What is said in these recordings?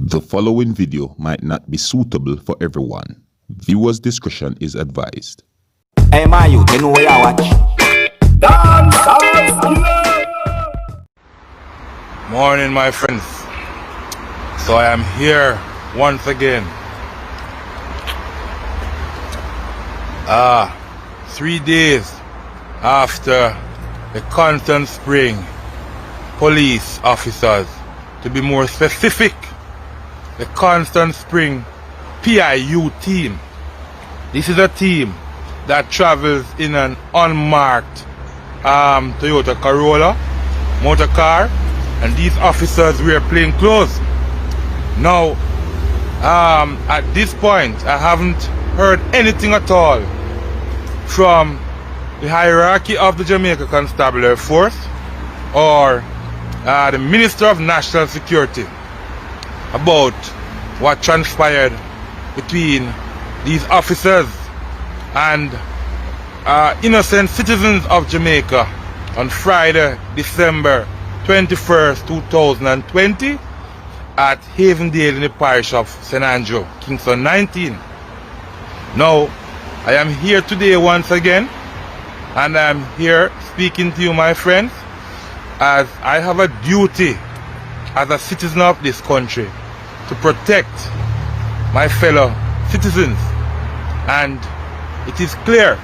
The following video might not be suitable for everyone. Viewers' discretion is advised. Hey, my youth, you know where I watch? Dancehall, skilla. Morning, my friends. So I am here once again. 3 days after the Constant Spring police officers, to be more specific, the Constant Spring PIU team. This is a team that travels in an unmarked Toyota Corolla motor car, and these officers wear plain clothes. Now, at this point, I haven't heard anything at all from the hierarchy of the Jamaica Constabulary Force or the Minister of National Security about what transpired between these officers and innocent citizens of Jamaica on Friday, December 21st, 2020 at Havendale in the parish of St. Andrew, Kingston 19. Now, I am here today once again, and I am here speaking to you, my friends, as I have a duty as a citizen of this country to protect my fellow citizens. And it is clear,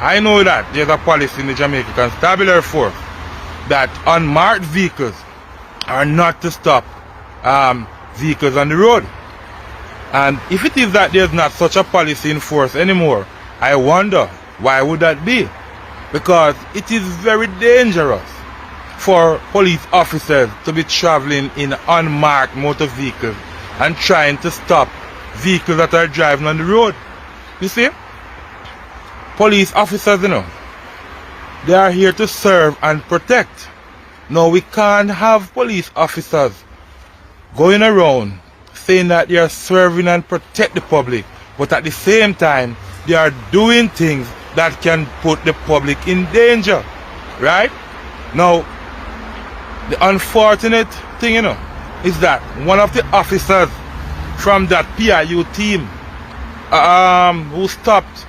I know that there's a policy in the Jamaica Constabulary Force that unmarked vehicles are not to stop vehicles on the road. And if it is that there's not such a policy in force anymore, I wonder why would that be? Because it is very dangerous for police officers to be traveling in unmarked motor vehicles and trying to stop vehicles that are driving on the road. You see, police officers, they are here to serve and protect. No, we can't have police officers going around saying that they are serving and protect the public, but at the same time, they are doing things that can put the public in danger, right? Now, the unfortunate thing, is that one of the officers from that PIU team who stopped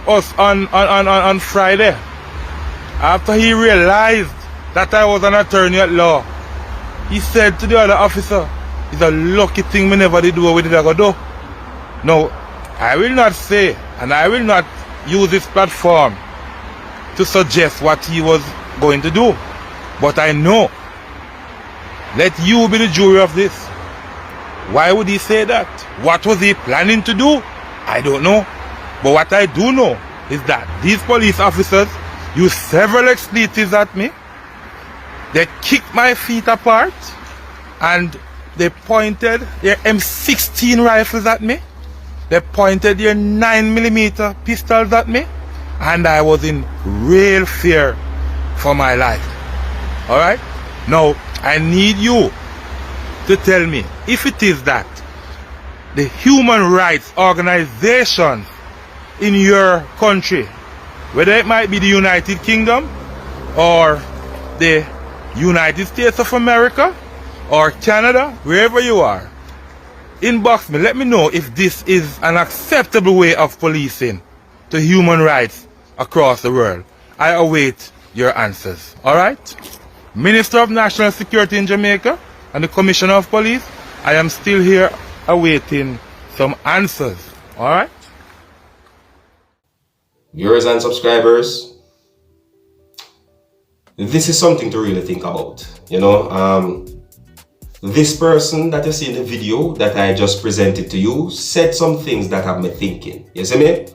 us on Friday, after he realized that I was an attorney at law, he said to the other officer, "It's a lucky thing we never did what we did go do." Now, I will not say, and I will not use this platform to suggest what he was going to do, but I know. Let you be the jury of this. Why would he say that? What was he planning to do? I don't know. But what I do know is that these police officers used several expletives at me. They kicked my feet apart and they pointed their M16 rifles at me. They pointed their 9mm pistols at me, and I was in real fear for my life. Alright? Now, I need you to tell me if it is that the human rights organizations in your country, whether it might be the United Kingdom or the United States of America or Canada, wherever you are, inbox me, let me know if this is an acceptable way of policing to human rights across the world. I await your answers. Alright? Minister of National Security in Jamaica and the Commissioner of Police, I am still here awaiting some answers. Alright? Viewers and subscribers, this is something to really think about. This person that you see in the video that I just presented to you said some things that have me thinking. You see me?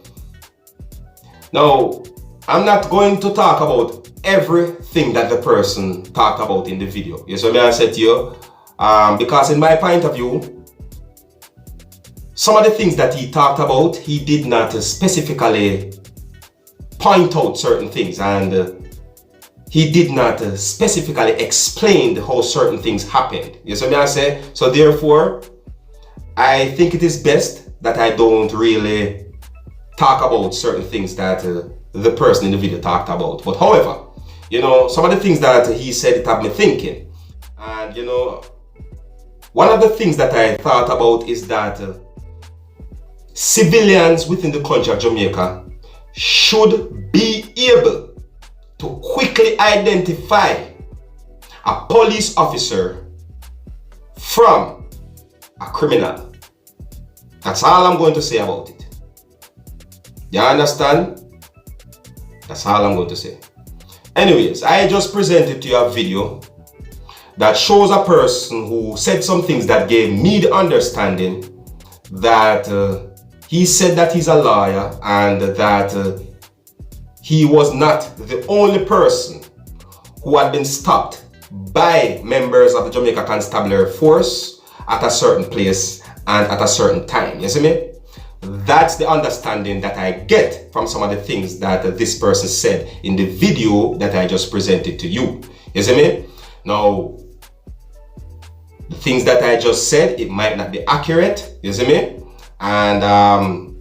Now, I'm not going to talk about everything that the person talked about in the video. You see me? I said to you, because in my point of view, some of the things that he talked about, he did not specifically point out certain things, and he did not specifically explain how certain things happened. You see what I say? So therefore, I think it is best that I don't really talk about certain things that the person in the video talked about. But however, some of the things that he said, it have me thinking. And one of the things that I thought about is that civilians within the country of Jamaica should be able to quickly identify a police officer from a criminal. That's all I'm going to say about it. You understand? That's all I'm going to say. Anyways, I just presented to you a video that shows a person who said some things that gave me the understanding that he said that he's a lawyer and that he was not the only person who had been stopped by members of the Jamaica Constabulary Force at a certain place and at a certain time. You see me? That's the understanding that I get from some of the things that this person said in the video that I just presented to you. You see me? Now, the things that I just said, it might not be accurate. You see me? And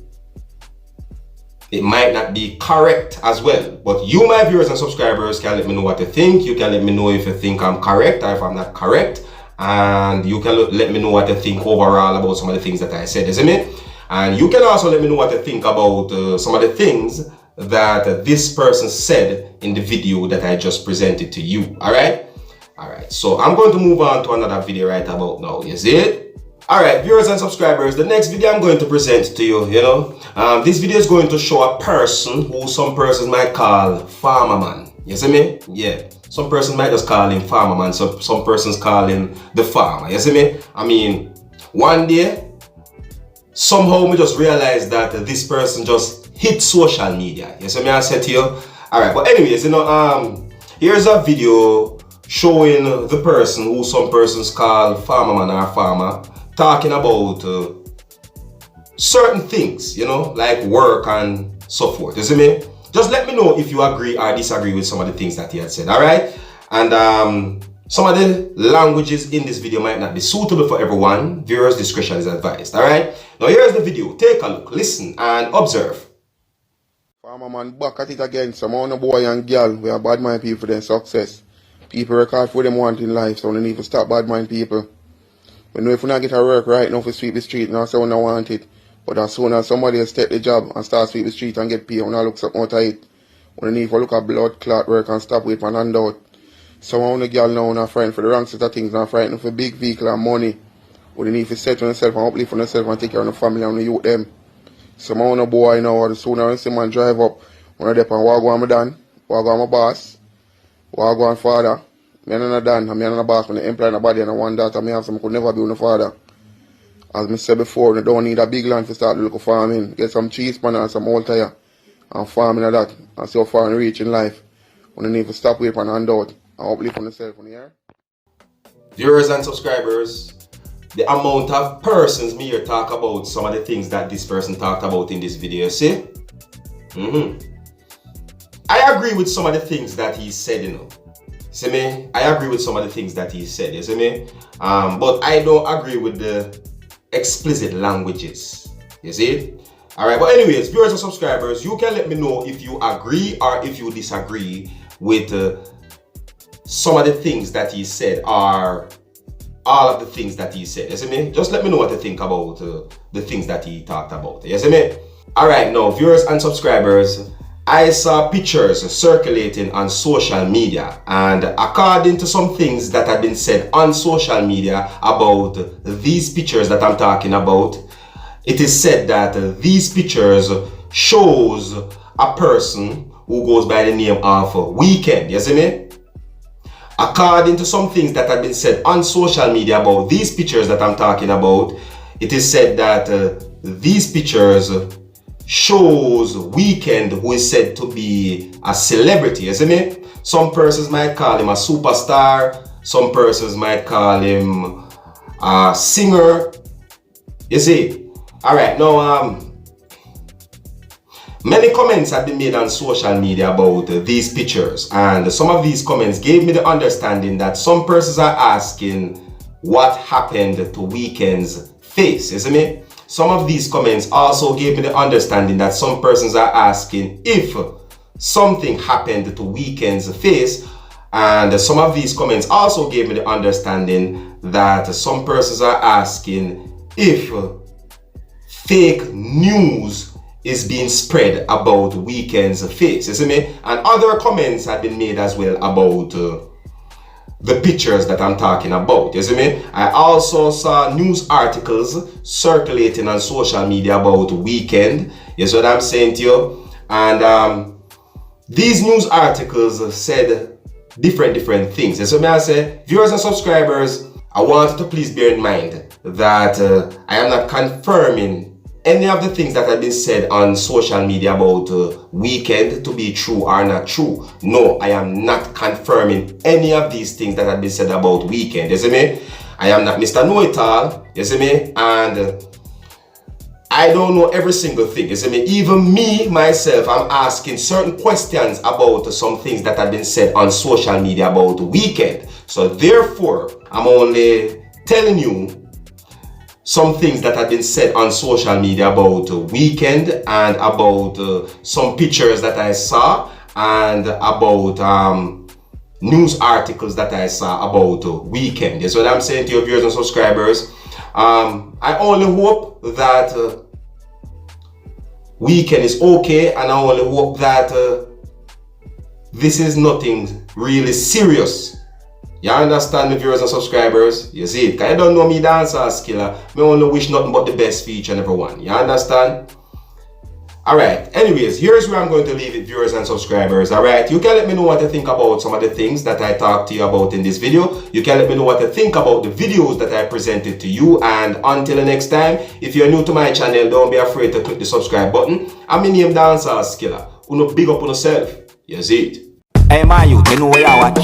it might not be correct as well. But you, my viewers and subscribers, can let me know what you think. You can let me know if you think I'm correct or if I'm not correct. And you can let me know what you think overall about some of the things that I said, isn't it? And you can also let me know what you think about some of the things that this person said in the video that I just presented to you. Alright? Alright, so I'm going to move on to another video right about now. You see it? Alright, viewers and subscribers, the next video I'm going to present to you, this video is going to show a person who some persons might call farmer man. You see me? Yeah. Some person might just call him farmer man, so some persons call him the farmer. You see me? I mean, one day, somehow we just realized that this person just hit social media. You see me? I said to you. Alright, but anyways, here's a video showing the person who some persons call farmer man or farmer, talking about certain things, like work and so forth. You see me? Just let me know if you agree or disagree with some of the things that he had said, alright? And some of the languages in this video might not be suitable for everyone. Viewers' discretion is advised, alright? Now here's the video. Take a look, listen, and observe. Farmer man back at it again. Some of the boy and girl, we are bad mind people for their success. People record for them want in life, so they need to stop bad mind people. We know if we not get our work right now for sweep the street, now say we don't want it. But as soon as somebody else take the job and start sweep the street and get paid, we not look something out of it. We need to look at blood clot work and stop with one handout. Some of the girl now not frightened for the wrong set of things, not frightened for big vehicle and money. We need to set on yourself and uplift on yourself and take care of the family and the youth them. Some of the boy now, the sooner I see man drive up, when I dep and walk on my dad, walk on my boss, walk on father. Me and a dad, and me and a boss, when I employ nobody and I want that, and me have some could never be on the father. As I said before, we don't need a big land to start local farming. Get some cheese pan and some old tire and farming and that, and see how far and reach in life. We need to stop with and hand out and uplift on yourself on the air. Viewers and subscribers, the amount of persons me here talk about some of the things that this person talked about in this video, see? I agree with some of the things that he said, See me? I agree with some of the things that he said, you see me? But I don't agree with the explicit languages, you see? Alright, but anyways, viewers and subscribers, you can let me know if you agree or if you disagree with some of the things that he said or all of the things that he said, you see me? Just let me know what you think about the things that he talked about, you see me? Alright, now viewers and subscribers, I saw pictures circulating on social media, and according to some things that have been said on social media about these pictures that I'm talking about, it is said that these pictures shows a person who goes by the name of Weeknd, you see me? According to some things that have been said on social media about these pictures that I'm talking about, it is said that these pictures shows Weeknd, who is said to be a celebrity, isn't it? Some persons might call him a superstar, some persons might call him a singer, you see? Alright, now many comments have been made on social media about these pictures, and some of these comments gave me the understanding that some persons are asking what happened to Weeknd's face, isn't it? Some of these comments also gave me the understanding that some persons are asking if something happened to Weeknd's face, and some of these comments also gave me the understanding that some persons are asking if fake news is being spread about Weeknd's face, you see me? And other comments have been made as well about the pictures that I'm talking about, you see me? I also saw news articles circulating on social media about Weeknd, you see what I'm saying to you? And these news articles said different things. And so may I say, viewers and subscribers, I want to please bear in mind that I am not confirming any of the things that have been said on social media about Weeknd to be true or not true. No, I am not confirming any of these things that have been said about Weeknd, you see me? I am not Mr. Know-it-all, you see me? And I don't know every single thing, you see me? Even me, myself, I'm asking certain questions about some things that have been said on social media about Weeknd. So therefore, I'm only telling you some things that have been said on social media about Weeknd and about some pictures that I saw and about news articles that I saw about Weeknd. That's what I'm saying to your viewers and subscribers. I only hope that Weeknd is okay, and I only hope that this is nothing really serious. You understand me, viewers and subscribers? You see it? Because you don't know me, Dancehall Skilla. I only wish nothing but the best for each and every one. You understand? Alright, anyways, here's where I'm going to leave it, viewers and subscribers. Alright, you can let me know what you think about some of the things that I talked to you about in this video. You can let me know what you think about the videos that I presented to you. And until the next time, if you're new to my channel, don't be afraid to click the subscribe button. I'm my name Dancehall Skilla. Uno big up on yourself. You see it? Hey, my youth, you know where you watch?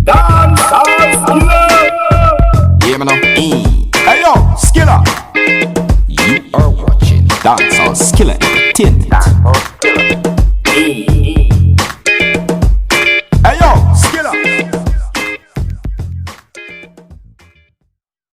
Dancehall skilla. Yeah, me know. Hey yo, skilla. You are watching Dancehall skilla.